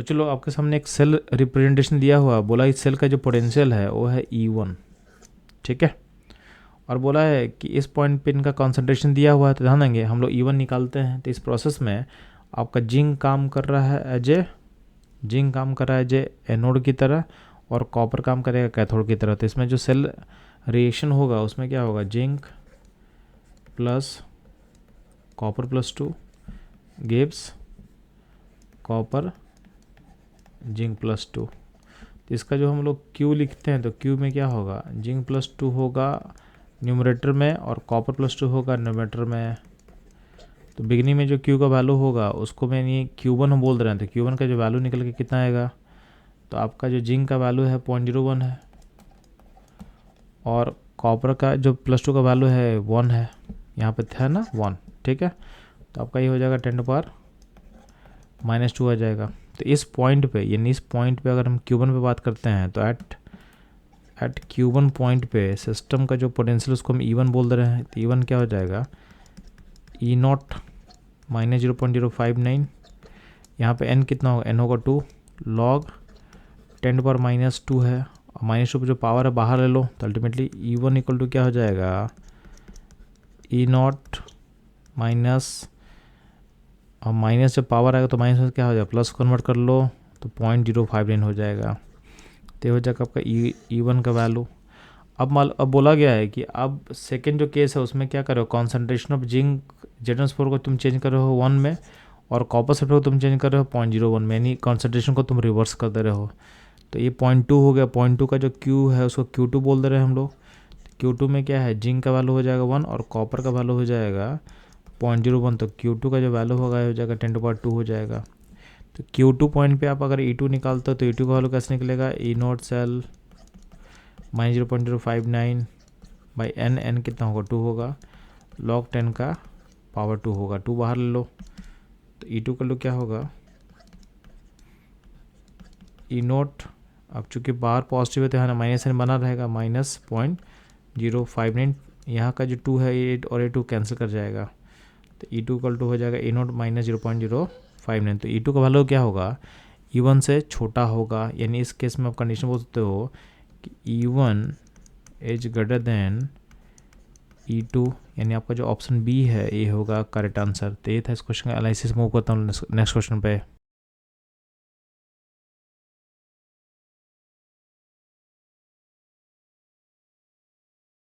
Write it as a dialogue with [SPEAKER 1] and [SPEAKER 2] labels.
[SPEAKER 1] तो चलो आपके सामने एक सेल रिप्रेजेंटेशन दिया हुआ, बोला इस सेल का जो पोटेंशियल है वो है E1, ठीक है। और बोला है कि इस पॉइंट पे इनका कॉन्सेंट्रेशन दिया हुआ है, तो ध्यान देंगे हम लोग E1 निकालते हैं। तो इस प्रोसेस में आपका जिंक काम कर रहा है एज ए एनोड की तरह, और कॉपर काम करेगा कैथोड की तरह। तो इसमें जो सेल रिएक्शन होगा उसमें क्या होगा, zinc plus copper plus 2 gives copper zinc plus 2। तो इसका जो हम लोग Q लिखते हैं, तो Q में क्या होगा, जिंक प्लस 2 होगा न्यूमरेटर में और कॉपर प्लस 2 होगा डिनोमिनेटर में। तो बिगनिंग में जो Q का वैल्यू होगा उसको मैं ये Q1 हम बोल रहे हैं, तो Q1 का जो वैल्यू निकल के कितना आएगा, तो आपका जो जिंक का वैल्यू है 0.01 है, और कॉपर का जो प्लस 2 का वैल्यू है 1 है, यहाँ पे था ना 1, ठीक है। तो आपका ये हो जाएगा 10⁻⁻2 आ जाएगा। तो इस पॉइंट पे, यानी इस पॉइंट पे अगर हम Q1 पे बात करते हैं, तो एट Q1 पॉइंट पे सिस्टम का जो पोटेंशियल उसको हम E1 बोल रहे हैं। तो E1 क्या हो जाएगा, E0 माइनस 0.059, यहाँ पे n कितना होगा, n होगा 2 log 10⁻⁻2 है, और -2 पे जो पावर है बाहर ले लो, तो अल्टीमेटली E1 इक्वल टू क्या हो जाएगा, E0 माइनस, और माइनस जब पावर आएगा तो माइनस में क्या हो जाएगा, प्लस कन्वर्ट कर लो तो 0.059 हो जाएगा। तो हो जाएगा आपका E1 का वैल्यू। अब बोला गया है कि अब सेकेंड जो केस है उसमें क्या करो, कॉन्सेंट्रेशन ऑफ जिंक Zn4 को तुम चेंज कर रहे हो 1 में, और कॉपर सल्फेट को तुम चेंज कर रहे हो 0.01 में, यानी कॉन्सेंट्रेशन को तुम रिवर्स कर दे रहे हो। तो ये 0.2 हो गया, 0.2 का जो Q है उसको Q2 बोल दे रहे हैं हम लोग। Q2 में क्या है, जिंक का वैल्यू हो जाएगा 1 और कॉपर का वैल्यू हो जाएगा 0.01, तो Q2 का जो वैल्यू होगा हो जाएगा 10⁻2 हो जाएगा। तो Q2 पॉइंट पे आप अगर E2 निकालते हो तो E2 का वैल्यू कैसे निकलेगा, E0 cell minus 0.059 by n कितना होगा, 2 होगा, log 10 का पावर 2 होगा, 2 बाहर ले लो। तो E2 का लो क्या होगा, E0, अब चूँकि बाहर पॉजिटिव है तो यहाँ माइनस n बना रहेगा, -0.059, यहाँ का जो 2 है ये और ये 2 कैंसिल कर जाएगा। तो E2 इक्वल टू हो जाएगा E0 माइनस 0.059। तो E2 का वैल्यू क्या होगा, E1 से छोटा होगा, यानी इस केस में आप कंडीशन बोल सकते हो कि E1 is greater than E2, यानी आपका जो ऑप्शन बी है ये होगा करेक्ट आंसर। तो ये था इस क्वेश्चन का एनालिसिस। मूव करता हूँ नेक्स्ट क्वेश्चन पे।